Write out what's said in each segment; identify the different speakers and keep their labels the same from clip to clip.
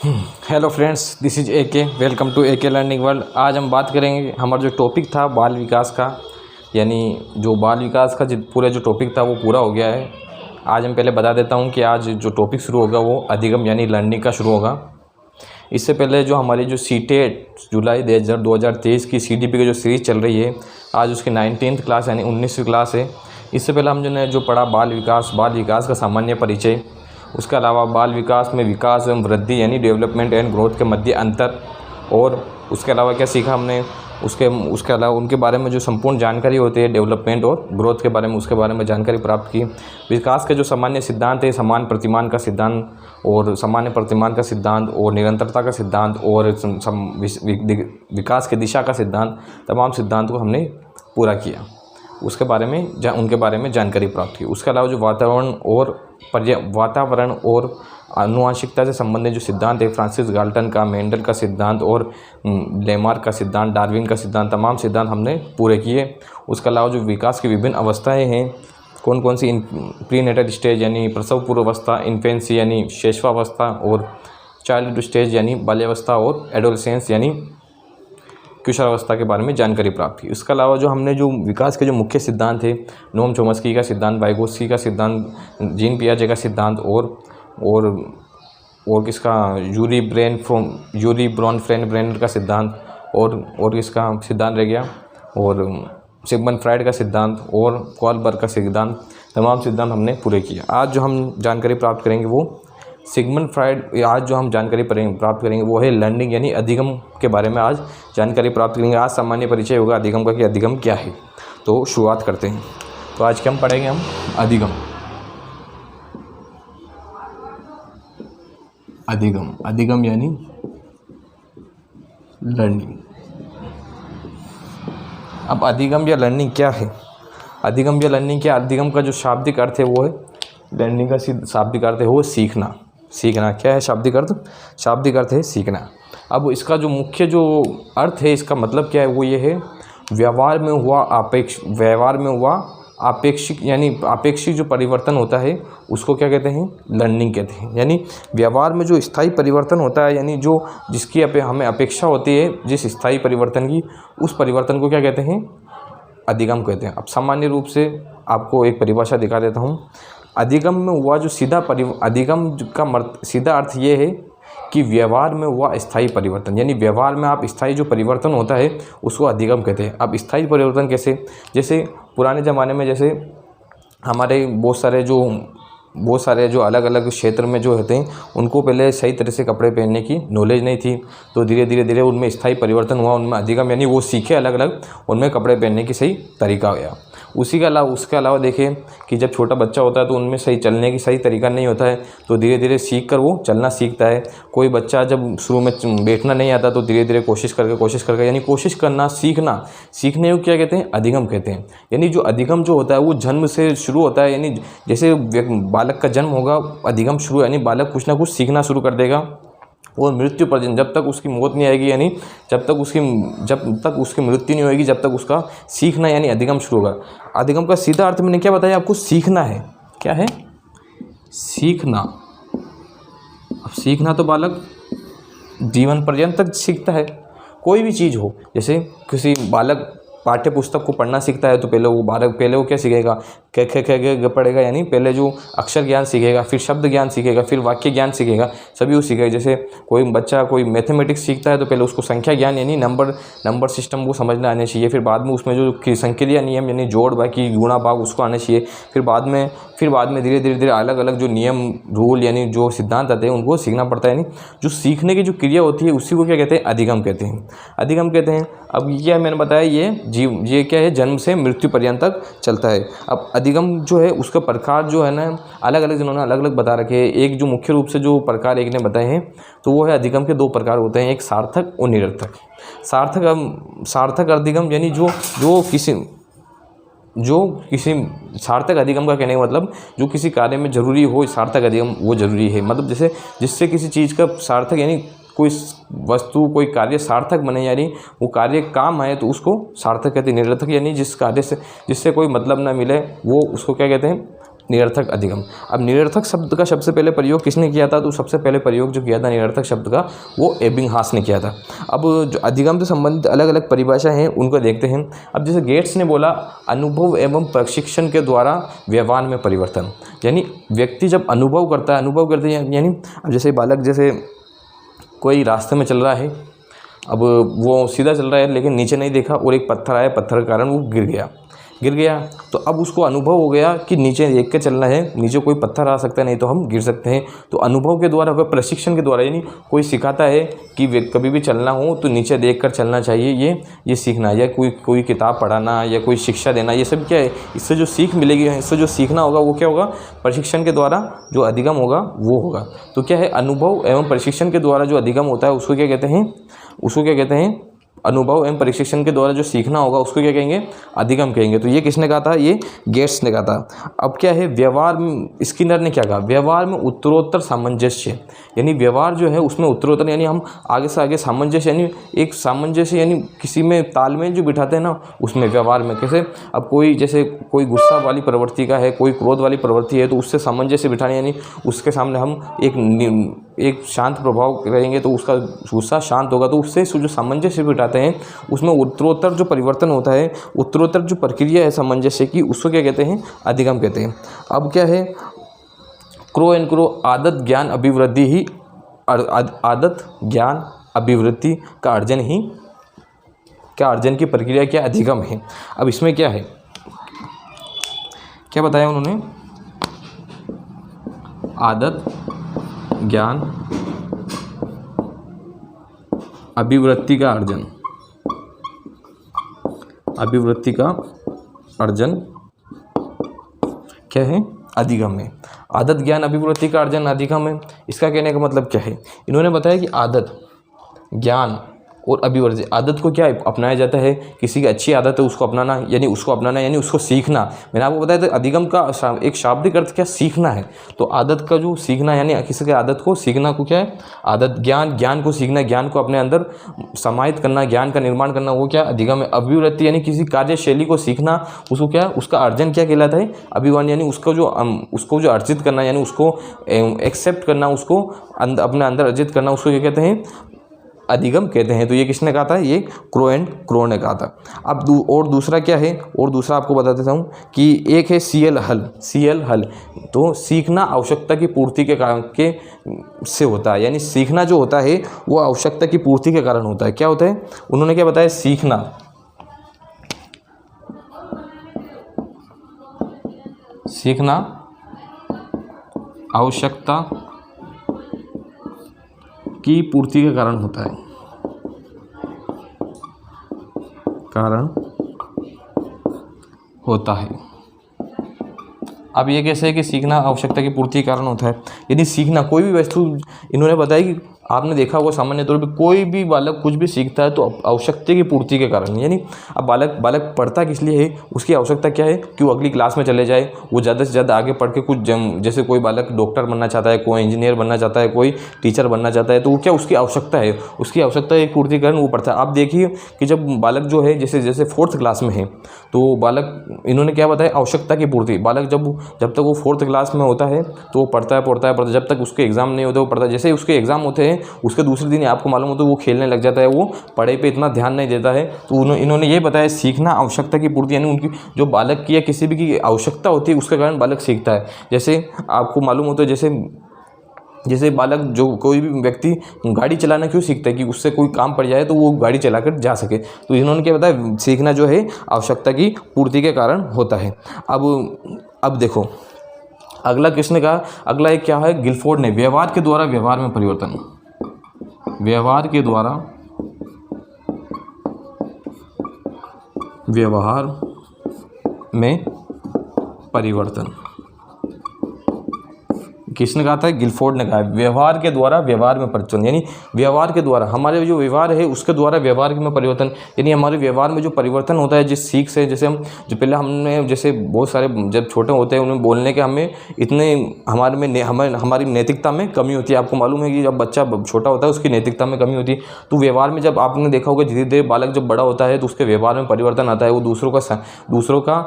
Speaker 1: Hello friends, this is AK। Welcome to AK learning world. आज हम बात करेंगे, हमारा जो टॉपिक था बाल विकास का, यानी जो बाल विकास का पूरा जो टॉपिक था वो पूरा हो गया है। आज हम पहले बता देता हूँ कि आज जो टॉपिक शुरू होगा वो अधिगम यानी लर्निंग का शुरू होगा। इससे पहले जो हमारी जो CTET जुलाई 2023 की CDP की जो सीरीज़ चल रही है, आज उसकी 19th क्लास यानी 19वीं क्लास है। इससे पहले हम जो पढ़ा बाल विकास का सामान्य परिचय, उसके अलावा बाल विकास में विकास एवं वृद्धि यानी डेवलपमेंट एंड ग्रोथ के मध्य अंतर, और उसके अलावा क्या सीखा हमने, उसके अलावा उनके बारे में जो संपूर्ण जानकारी होती है डेवलपमेंट और ग्रोथ के बारे में, उसके बारे में जानकारी प्राप्त की। विकास के जो सामान्य सिद्धांत है, समान प्रतिमान का सिद्धांत और सामान्य प्रतिमान का सिद्धांत और निरंतरता का सिद्धांत और विकास की दिशा का सिद्धांत, तमाम सिद्धांत को हमने पूरा किया। उसके बारे में उनके बारे में जानकारी प्राप्त की। उसके अलावा जो वातावरण और आनुवंशिकता से संबंधित जो सिद्धांत है, फ्रांसिस गाल्टन का, मेंडल का सिद्धांत और लेमार्क का सिद्धांत, डार्विन का सिद्धांत, तमाम सिद्धांत हमने पूरे किए। उसके अलावा जो विकास की विभिन्न अवस्थाएं हैं, कौन कौन सी, प्रीनेटल स्टेज यानी प्रसव पूर्व अवस्था, इन्फेंसी यानी शैशवावस्था, और चाइल्डहुड स्टेज यानी बाल्यावस्था, और एडोलसेंस यानी किशोरावस्था के बारे में जानकारी प्राप्त की। इसके अलावा जो हमने जो विकास के जो मुख्य सिद्धांत थे, नोम चोम्स्की का सिद्धांत, वाइगोत्स्की का सिद्धांत, जीन पियाजे का सिद्धांत और किसका, यूरी ब्रॉनफ्रेंड का सिद्धांत, और किसका सिद्धांत रह गया, और सिगमंड फ्राइड का सिद्धांत और कोलबर्ग का सिद्धांत, तमाम सिद्धांत हमने पूरे किए। आज जो हम जानकारी प्राप्त करेंगे वो सिगमंड फ्राइड, आज जो हम जानकारी प्राप्त करेंगे वो है लर्निंग यानी अधिगम के बारे में आज जानकारी प्राप्त करेंगे। आज सामान्य परिचय होगा अधिगम का कि अधिगम क्या है। तो शुरुआत करते हैं। तो आज क्या हम पढ़ेंगे, हम अधिगम यानी लर्निंग। अब अधिगम या लर्निंग क्या है? अधिगम या लर्निंग क्या? अधिगम का जो शाब्दिक अर्थ है वो है, लर्निंग का शाब्दिक अर्थ है वो सीखना। क्या है शाब्दिक अर्थ? शाब्दिक अर्थ है सीखना। अब इसका जो मुख्य जो अर्थ है, इसका मतलब क्या है, वो ये है, व्यवहार में हुआ आपेक्षिक यानी आपेक्षिक जो परिवर्तन होता है उसको क्या कहते हैं? लर्निंग कहते हैं। यानी व्यवहार में जो स्थायी परिवर्तन होता है, यानी जिसकी हमें अपेक्षा होती है जिस स्थायी परिवर्तन की, उस परिवर्तन को क्या कहते हैं? अधिगम कहते हैं। अब सामान्य रूप से आपको एक परिभाषा दिखा देता हूँ। अधिगम में हुआ जो अधिगम का सीधा अर्थ ये है कि व्यवहार में हुआ स्थायी परिवर्तन, यानी व्यवहार में आप स्थायी जो परिवर्तन होता है उसको अधिगम कहते हैं। अब स्थायी परिवर्तन कैसे? जैसे पुराने ज़माने में जैसे हमारे बहुत सारे जो अलग अलग क्षेत्र में जो होते हैं उनको पहले सही तरह से कपड़े पहनने की नॉलेज नहीं थी, तो धीरे धीरे उनमें स्थायी परिवर्तन हुआ, उनमें अधिगम यानी वो सीखे अलग अलग, उनमें कपड़े पहनने की सही तरीका गया। उसके अलावा देखें कि जब छोटा बच्चा होता है तो उनमें सही चलने की सही तरीका नहीं होता है, तो धीरे धीरे सीख कर वो चलना सीखता है। कोई बच्चा जब शुरू में बैठना नहीं आता तो धीरे धीरे कोशिश करके यानी कोशिश करना, सीखने को क्या कहते हैं? अधिगम कहते हैं। यानी जो अधिगम जो होता है वो जन्म से शुरू होता है, यानी जैसे बालक का जन्म होगा, अधिगम शुरू, यानी बालक कुछ ना कुछ सीखना शुरू कर देगा, और मृत्यु पर्यंत, जब तक उसकी मौत नहीं आएगी, यानी जब तक उसकी मृत्यु नहीं होगी, जब तक उसका सीखना यानी अधिगम शुरू होगा। अधिगम का सीधा अर्थ मैंने क्या बताया आपको? सीखना है। क्या है? सीखना। अब सीखना तो बालक जीवन पर्यंत तक सीखता है, कोई भी चीज़ हो। जैसे किसी बालक पाठ्य पुस्तक को पढ़ना सीखता है तो पहले वो क्या सीखेगा? क पढ़ेगा, यानी पहले जो अक्षर ज्ञान सीखेगा, फिर शब्द ज्ञान सीखेगा, फिर वाक्य ज्ञान सीखेगा, सभी वो सीखेगा। जैसे कोई बच्चा कोई मैथमेटिक्स सीखता है तो पहले उसको संख्या ज्ञान यानी नंबर सिस्टम को समझना आना चाहिए, फिर बाद में उसमें जो संक्रिया नियम यानी जोड़ बाकी गुणा भाग उसको आना चाहिए, फिर बाद में धीरे धीरे अलग अलग जो नियम रूल यानी जो सिद्धांत आते हैं उनको सीखना पड़ता है। यानी जो सीखने की जो क्रिया होती है उसी को क्या कहते हैं? अधिगम कहते हैं। अब ये मैंने बताया, ये क्या है? जन्म से मृत्यु पर्यंत तक चलता है। अब अधिगम जो है उसका प्रकार जो है ना, अलग अलग जिन्होंने अलग अलग बता रखे हैं। एक जो मुख्य रूप से जो प्रकार एक ने बताए हैं तो वो है, अधिगम के दो प्रकार होते हैं, एक सार्थक और निरर्थक। सार्थक अधिगम यानी जो किसी सार्थक अधिगम का कहने का मतलब जो किसी कार्य में जरूरी हो, सार्थक अधिगम वो जरूरी है। मतलब जैसे जिससे किसी चीज़ का सार्थक यानी कोई वस्तु कोई कार्य सार्थक बने, यानी वो कार्य काम आए तो उसको सार्थक कहते हैं। निरर्थक यानी जिससे कोई मतलब ना मिले वो उसको क्या कहते हैं? निरर्थक अधिगम। अब निरर्थक शब्द का सबसे पहले प्रयोग किसने किया था? तो सबसे पहले प्रयोग जो किया था निरर्थक शब्द का वो एबिंगहास ने किया था। अब जो अधिगम से संबंधित अलग अलग परिभाषा हैं उनको देखते हैं। अब जैसे गेट्स ने बोला अनुभव एवं प्रशिक्षण के द्वारा व्यवहार में परिवर्तन, यानी व्यक्ति जब अनुभव करता है, अनुभव करते हैं यानी अब जैसे बालक जैसे कोई रास्ते में चल रहा है, अब वो सीधा चल रहा है लेकिन नीचे नहीं देखा और एक पत्थर आया, पत्थर के कारण वो गिर गया तो अब उसको अनुभव हो गया कि नीचे देख के चलना है, नीचे कोई पत्थर आ सकता है नहीं तो हम गिर सकते हैं। तो अनुभव के द्वारा होगा, प्रशिक्षण के द्वारा, यानी कोई सिखाता है कि कभी भी चलना हो तो नीचे देखकर चलना चाहिए, ये सीखना, या कोई किताब पढ़ाना या कोई शिक्षा देना, ये सब क्या है, इससे जो सीख मिलेगी, इससे जो सीखना होगा वो क्या होगा, प्रशिक्षण के द्वारा जो अधिगम होगा वो होगा। तो क्या है, अनुभव एवं प्रशिक्षण के द्वारा जो अधिगम होता है उसको क्या कहते हैं अनुभव एवं प्रशिक्षण के द्वारा जो सीखना होगा उसको क्या कहेंगे, अधिगम कहेंगे। तो ये किसने कहा था? ये गेट्स ने कहा था। अब क्या है, व्यवहार, स्किनर ने क्या कहा, व्यवहार में उत्तरोत्तर सामंजस्य, यानी व्यवहार जो है उसमें उत्तरोत्तर, यानी हम आगे से आगे सामंजस्य, यानी एक सामंजस्य, यानी किसी में तालमेल जो बिठाते हैं ना, उसमें व्यवहार में कैसे, अब कोई जैसे कोई गुस्सा वाली प्रवृत्ति का है, कोई क्रोध वाली प्रवृत्ति है तो उससे सामंजस्य बिठाने, यानी उसके सामने हम एक शांत प्रभाव रहेंगे तो उसका गुस्सा शांत होगा, तो उससे जो सामंजस्य बिठाते हैं उसमें उत्तरोत्तर जो परिवर्तन होता है, उत्तरोत्तर जो प्रक्रिया है सामंजस्य की, उसको क्या कहते हैं, अधिगम कहते हैं। अब क्या है, क्रो एंड क्रो, आदत ज्ञान अभिवृद्धि ही, आदत ज्ञान अभिवृद्धि का अर्जन की प्रक्रिया क्या, अधिगम है। अब इसमें क्या है, क्या बताया उन्होंने, आदत ज्ञान अभिवृत्ति का अर्जन क्या है, अधिगम है। आदत ज्ञान अभिवृत्ति का अर्जन अधिगम है। इसका कहने का मतलब क्या है, इन्होंने बताया कि आदत ज्ञान और अभिवृत्ति, आदत को क्या अपनाया जाता है, किसी की अच्छी आदत है उसको अपनाना, यानी उसको सीखना। मैंने आपको बताया था अधिगम का एक शाब्दिक अर्थ क्या, सीखना है। तो आदत का जो सीखना, यानी किसी की आदत को सीखना को क्या है, आदत। ज्ञान को सीखना, ज्ञान को अपने अंदर समाहित करना, ज्ञान का निर्माण करना, वो क्या, अधिगम है। अभिवृत्ति यानी किसी कार्यशैली को सीखना, उसको क्या, उसका अर्जन क्या कहलाता है, अभिवन, यानी उसको जो अर्जित करना, यानी उसको एक्सेप्ट करना, उसको अपने अंदर अर्जित करना, उसको क्या कहते हैं, अधिगम कहते हैं। तो ये किसने कहा था, ये क्रो ने कहा था। अब और दूसरा क्या है, और दूसरा आपको बता देता हूँ कि एक है सीएल हल। तो सीखना आवश्यकता की पूर्ति के कारण से होता है, यानी सीखना जो होता है वो आवश्यकता की पूर्ति के कारण होता है। क्या होता है, उन्होंने क्या बताया, सीखना आवश्यकता की पूर्ति के कारण होता है। अब ये कैसे है कि सीखना आवश्यकता की पूर्ति के कारण होता है, यानी सीखना कोई भी वस्तु, इन्होंने बताया कि आपने देखा होगा सामान्य तौर पे कोई भी बालक कुछ भी सीखता है तो आवश्यकता की पूर्ति के कारण, यानी अब बालक पढ़ता किस लिए है, उसकी आवश्यकता क्या है कि वो अगली क्लास में चले जाए, वो ज़्यादा से ज़्यादा आगे पढ़ के कुछ जैसे कोई बालक डॉक्टर बनना चाहता है, कोई इंजीनियर बनना चाहता है, कोई टीचर बनना चाहता है, तो वो क्या, उसकी आवश्यकता है, उसकी आवश्यकता की पूर्ति के कारण वो पढ़ता है। आप देखिए कि जब बालक जो है जैसे 4th क्लास में है तो बालक, इन्होंने क्या बताया, आवश्यकता की पूर्ति, बालक जब तक वो 4th क्लास में होता है तो वो पढ़ता है, जब तक उसके एग्ज़ाम नहीं होते वो पढ़ता है। जैसे ही उसके एग्ज़ाम होते हैं उसके दूसरे दिन आपको मालूम होता है वो खेलने लग जाता है, वो पढ़ाई पे इतना ध्यान नहीं देता है। तो इन्होंने ये बताया, सीखना आवश्यकता की पूर्ति, यानी उनकी जो बालक की या किसी भी की आवश्यकता होती है उसके कारण बालक सीखता है। जैसे आपको मालूम होता है, जैसे बालक, जो कोई भी व्यक्ति गाड़ी चलाना क्यों सीखता है कि उससे कोई काम पड़ जाए तो वो गाड़ी चलाकर जा सके। तो इन्होंने क्या बताया, सीखना जो है आवश्यकता की पूर्ति के कारण होता है। अब देखो अगला किसने कहा, अगला एक क्या है, गिलफोर्ड ने, व्यवहार के द्वारा व्यवहार में परिवर्तन, व्यवहार के द्वारा व्यवहार में परिवर्तन, किसने कहा था, गिलफोर्ड ने कहा, व्यवहार के द्वारा व्यवहार में परिवर्तन, यानी व्यवहार के द्वारा हमारे जो व्यवहार है उसके द्वारा व्यवहार में परिवर्तन, यानी हमारे व्यवहार में जो परिवर्तन होता है जिस सीख से, जैसे हम जो पहले हमने जैसे बहुत सारे जब छोटे होते हैं उन्हें बोलने के हमें इतने हमारी नैतिकता में कमी होती है। आपको मालूम है कि जब बच्चा छोटा होता है उसकी नैतिकता में कमी होती है। तो व्यवहार में जब आपने देखा होगा धीरे धीरे बालक जब बड़ा होता है तो उसके व्यवहार में परिवर्तन आता है, वो दूसरों का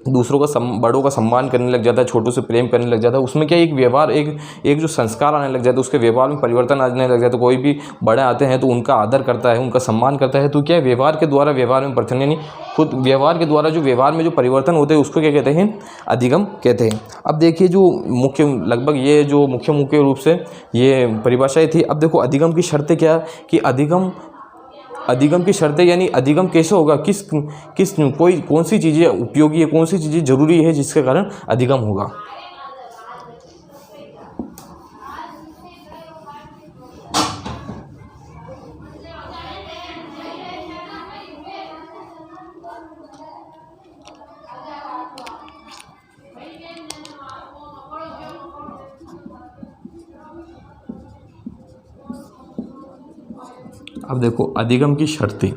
Speaker 1: दूसरों का बड़ों का सम्मान करने लग जाता है, छोटों से प्रेम करने लग जाता है। उसमें क्या एक व्यवहार, एक जो संस्कार आने लग जाता है, उसके व्यवहार में परिवर्तन आने लग जाता है। कोई भी बड़े आते हैं तो उनका आदर करता है, उनका सम्मान करता है। तो क्या है, व्यवहार के द्वारा व्यवहार में परिवर्तन, यानी खुद व्यवहार के द्वारा जो व्यवहार में जो परिवर्तन होते हैं उसको क्या कहते हैं, अधिगम कहते हैं। अब देखिए जो मुख्य, लगभग ये जो मुख्य रूप से ये परिभाषाएँ थी। अब देखो अधिगम की शर्तें क्या है कि अधिगम की शर्तें, यानी अधिगम कैसे होगा, किस कौन सी चीज़ें उपयोगी है, कौन सी चीज़ें जरूरी है जिसके कारण अधिगम होगा। अब देखो अधिगम की शर्तें,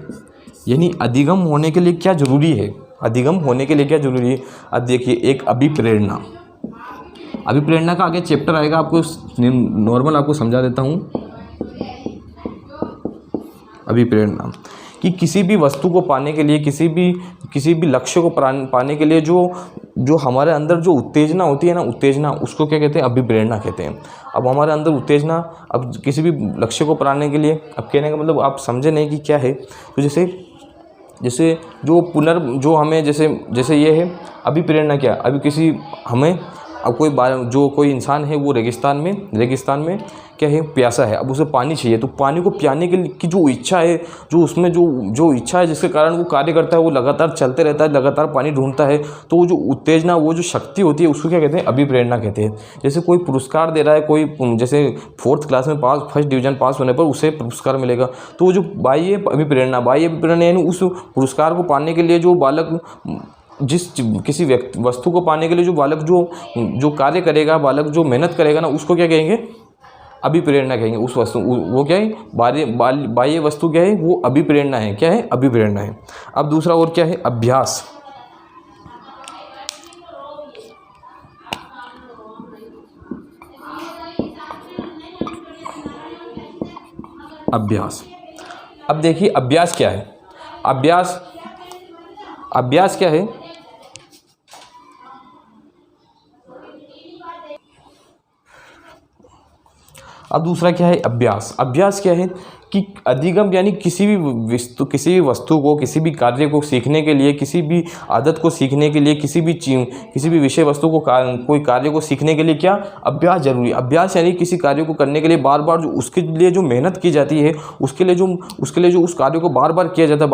Speaker 1: यानी अधिगम होने के लिए क्या जरूरी है, अधिगम होने के लिए क्या जरूरी है। अब देखिए, एक अभिप्रेरणा, अभिप्रेरणा का आगे चैप्टर आएगा, आपको नॉर्मल आपको समझा देता हूँ। अभिप्रेरणा कि किसी भी वस्तु को पाने के लिए, किसी भी लक्ष्य को पाने के लिए जो हमारे अंदर जो उत्तेजना होती है ना, उत्तेजना, उसको क्या कहते हैं, अभिप्रेरणा कहते हैं। अब हमारे अंदर उत्तेजना, अब किसी भी लक्ष्य को पाने के लिए, अब कहने का मतलब आप समझे नहीं कि क्या है। तो जैसे जो हमें जैसे ये है अभिप्रेरणा, क्या अभी किसी हमें, अब कोई इंसान है वो रेगिस्तान में क्या है, प्यासा है। अब उसे पानी चाहिए, तो पानी को पियाने के लिए की जो इच्छा है, जो उसमें जो इच्छा है जिसके कारण वो कार्य करता है, वो लगातार चलते रहता है, लगातार पानी ढूंढता है। तो वो जो उत्तेजना, वो जो शक्ति होती है, उसको क्या कहते हैं, अभिप्रेरणा कहते हैं। जैसे कोई पुरस्कार दे रहा है, कोई जैसे 4th क्लास में फर्स्ट डिवीजन पास होने पर उसे पुरस्कार मिलेगा। तो वो जो बाह्य अभिप्रेरणा यानी उस पुरस्कार को पाने के लिए जो बालक किसी वस्तु को पाने के लिए जो बालक जो कार्य करेगा, बालक जो मेहनत करेगा ना, उसको क्या कहेंगे, अभिप्रेरणा कहेंगे। उस वस्तु, वो क्या है, बाह्य वस्तु क्या है, वो अभिप्रेरणा है। क्या है, अभिप्रेरणा है। अब दूसरा और क्या है, अभ्यास। अब देखिए अभ्यास क्या है, अभ्यास क्या है। अब दूसरा क्या है, अभ्यास क्या है कि अधिगम, यानी किसी भी वस्तु को, किसी भी कार्य को सीखने के लिए, किसी भी आदत को सीखने के लिए, किसी भी विषय वस्तु को कोई कार्य को सीखने के लिए क्या, अभ्यास जरूरी है। अभ्यास यानी किसी कार्य को करने के लिए बार बार उसके लिए जो मेहनत की जाती है, उसके लिए जो उस कार्य को बार बार किया जाता है,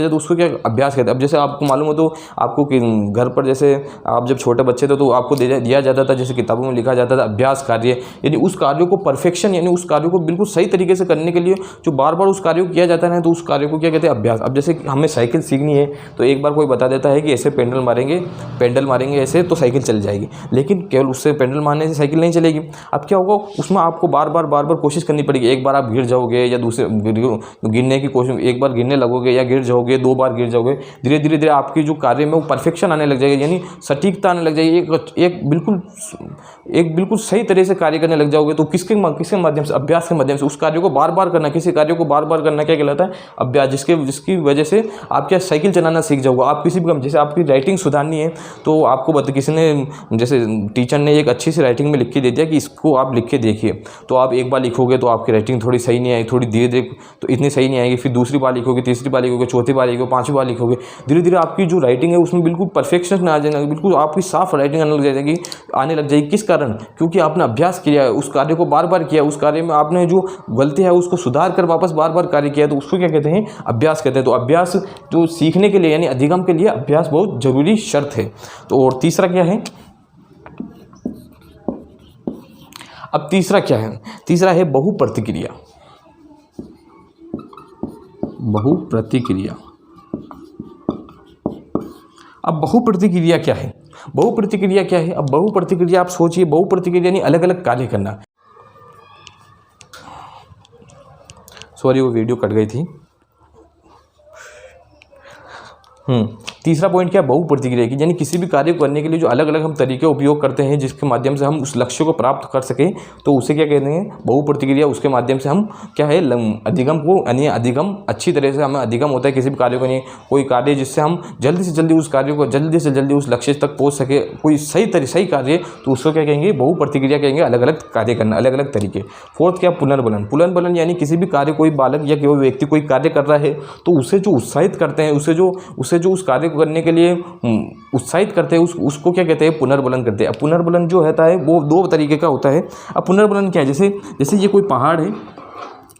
Speaker 1: तो उसको क्या अभ्यास कहते हैं। अब जैसे आपको मालूम हो, तो आपको घर पर, जैसे आप जब छोटे बच्चे थे तो आपको दिया जाता था, जैसे किताबों में लिखा जाता था, अभ्यास कार्य, यानी उस कार्य को परफेक्शन, यानी उस कार्य को बिल्कुल सही तरीके से करने के लिए जो बार बार उस कार्य को किया जाता है, तो उस कार्य को क्या कहते हैं, अभ्यास। अब जैसे हमें साइकिल सीखनी है, तो एक बार कोई बता देता है कि ऐसे पेडल मारेंगे ऐसे तो साइकिल चल जाएगी, लेकिन केवल उससे पेडल मारने से साइकिल नहीं चलेगी। अब क्या होगा, उसमें आपको बार बार कोशिश करनी पड़ेगी। एक बार आप गिर जाओगे, या दूसरे गिरने की कोशिश, एक बार गिरने लगोगे या गिर जाओगे, 2 बार गिर जाओगे, धीरे धीरे आपकी जो कार्य में वो परफेक्शन आने लग जाएगी, यानी सटीकता आने लग जाएगी, एक बिल्कुल सही तरह से कार्य करने लग जाओगे। तो किसके माध्यम से, अभ्यास के माध्यम से। उस कार्य को बार बार करना, किसी कार्य को बार बार करना क्या कहलाता है, अभ्यास। जिसकी वजह से आप क्या साइकिल चलाना सीख जाओगे। आप किसी भी, जैसे आपकी राइटिंग सुधारनी है, तो आपको किसी ने, जैसे टीचर ने एक अच्छी सी राइटिंग में लिख के दे दिया कि इसको आप लिख के देखिए, तो आप एक बार लिखोगे तो आपकी राइटिंग थोड़ी सही नहीं आएगी, थोड़ी धीरे धीरे तो इतनी सही नहीं आएगी, फिर दूसरी बार लिखोगे, तीसरी बार लिखोगे, चौथी बार लिखोगे, 5वीं बार लिखोगे, धीरे धीरे आपकी जो राइटिंग है उसमें बिल्कुल परफेक्शन आ जाएगा, बिल्कुल आपकी साफ राइटिंग आने लग जाएगी। किस कारण, क्योंकि आपने अभ्यास किया है, उस कार्य को बार बार किया, उस कार्य में आपने जो गलती है उसको सुधार कर वापस बार बार कार्य किया, तो उसको क्या कहते हैं, अभ्यास कहते हैं। तो अभ्यास जो सीखने के लिए, यानी अधिगम के लिए अभ्यास बहुत जरूरी शर्त है। तो और तीसरा क्या है, अब तीसरा क्या है, तीसरा है बहुप्रतिक्रिया। अब बहुप्रतिक्रिया क्या है, अब बहुप्रतिक्रिया आप सोचिए, बहुप्रतिक्रिया यानी अलग अलग कार्य करना। सॉरी, वो वीडियो कट गई थी। तीसरा पॉइंट क्या है, बहु प्रतिक्रिया की, यानी किसी भी कार्य को करने के लिए जो अलग अलग हम तरीके उपयोग करते हैं जिसके माध्यम से हम उस लक्ष्य को प्राप्त कर सकें, तो उसे क्या कहते हैं, बहु प्रतिक्रिया। उसके माध्यम से हम क्या है, अधिगम को, यानी अधिगम अच्छी तरह से हमें अधिगम होता है किसी भी कार्य को, नहीं कोई कार्य जिससे हम जल्दी से जल्दी उस कार्य को जल्दी से जल्दी उस लक्ष्य तक पहुंच सके, कोई सही कार्य, तो उसको क्या कहेंगे, बहु प्रतिक्रिया कहेंगे, अलग अलग कार्य करना, अलग अलग तरीके। फोर्थ क्या, पुनर्बलन। पुनर्बलन यानी किसी भी कार्य, कोई बालक या कोई व्यक्ति कोई कार्य कर रहा है तो उसे जो उत्साहित करते हैं, उसे जो उस कार्य को करने के लिए उत्साहित करते हैं, उसको क्या कहते हैं, पुनर्बलन करते हैं। अब पुनर्बलन जो होता है वो दो तरीके का होता है। अब पुनर्बलन क्या है, जैसे ये कोई पहाड़ है,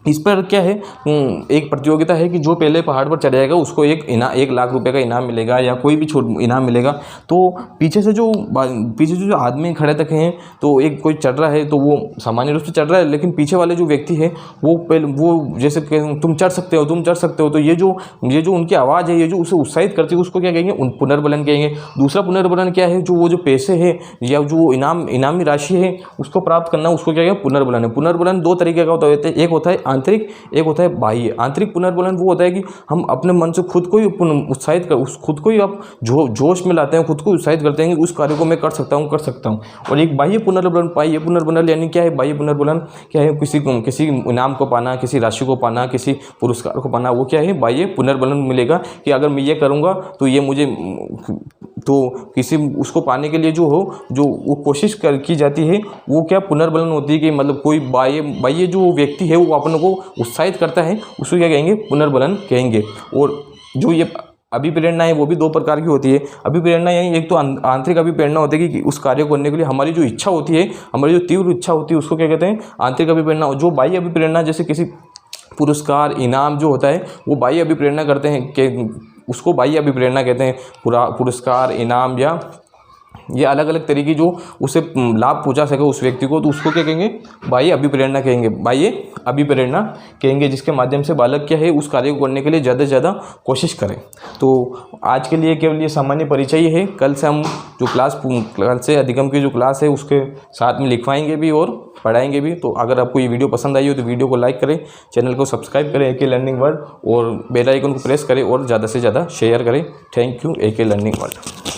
Speaker 1: इस पर क्या है, एक प्रतियोगिता है कि जो पहले पहाड़ पर चढ़ जाएगा उसको 1 लाख रुपए का इनाम मिलेगा या कोई भी इनाम मिलेगा। तो पीछे से जो आदमी खड़े तक हैं, तो एक कोई चढ़ रहा है तो वो सामान्य रूप से चढ़ रहा है, लेकिन पीछे वाले जो व्यक्ति है वो जैसे तुम चढ़ सकते हो, तो ये जो उनकी आवाज़ है, ये जो उसे उत्साहित करती है, उसको क्या कहेंगे, पुनर्बलन कहेंगे। दूसरा पुनर्बलन क्या है, जो पैसे है या जो इनामी राशि है उसको प्राप्त करना, उसको क्या कहेंगे, पुनर्बलन है। पुनर्बलन दो तरीके का होता है, एक होता है आंतरिक, एक होता है बाह्य। आंतरिक पुनर्बलन वो होता है कि हम अपने मन से खुद को ही उत्साहित कर, खुद को ही आप जोश में लाते हैं, खुद को उत्साहित करते हैं कि उस कार्य को मैं कर सकता हूँ। और एक बाह्य पुनर्बलन यानी क्या है, बाह्य पुनर्बलन क्या है, किसी इनाम को पाना, किसी राशि को पाना, किसी पुरस्कार को पाना, वो क्या है, बाह्य पुनर्बलन मिलेगा कि अगर मैं ये करूँगा तो ये मुझे, तो किसी उसको पाने के लिए जो वो कोशिश की जाती है, वो क्या पुनर्बलन होती है कि मतलब कोई बाह्य जो व्यक्ति है वो अपन को उत्साहित करता है, उसको क्या कहेंगे, पुनर्बलन कहेंगे। और जो ये अभिप्रेरणा है वो भी दो प्रकार की होती है। अभिप्रेरणा यानी एक तो आंतरिक अभिप्रेरणा होती है कि उस कार्य को करने के लिए हमारी जो इच्छा होती है, हमारी जो तीव्र इच्छा होती है, उसको क्या कहते हैं, आंतरिक अभिप्रेरणा। जो बाह्य अभिप्रेरणा, जैसे किसी पुरस्कार, इनाम जो होता है वो बाह्य अभिप्रेरणा करते हैं, कि उसको बाह्य अभिप्रेरणा कहते हैं। पुरस्कार, इनाम या ये अलग अलग तरीके जो उसे लाभ पहुंचा सके उस व्यक्ति को, तो उसको क्या कहेंगे, बाह्य अभिप्रेरणा कहेंगे, बाह्य अभिप्रेरणा कहेंगे, जिसके माध्यम से बालक क्या है, उस कार्य को करने के लिए ज़्यादा से ज़्यादा कोशिश करें। तो आज के लिए केवल ये सामान्य परिचय है। कल से हम कल से अधिगम की जो क्लास है उसके साथ में लिखवाएंगे भी और पढ़ाएंगे भी। तो अगर आपको ये वीडियो पसंद आई हो तो वीडियो को लाइक करें, चैनल को सब्सक्राइब करें AK लर्निंग वर्ल्ड, और बेल आइकन को प्रेस करें और ज़्यादा से ज़्यादा शेयर करें। Thank you AK learning world.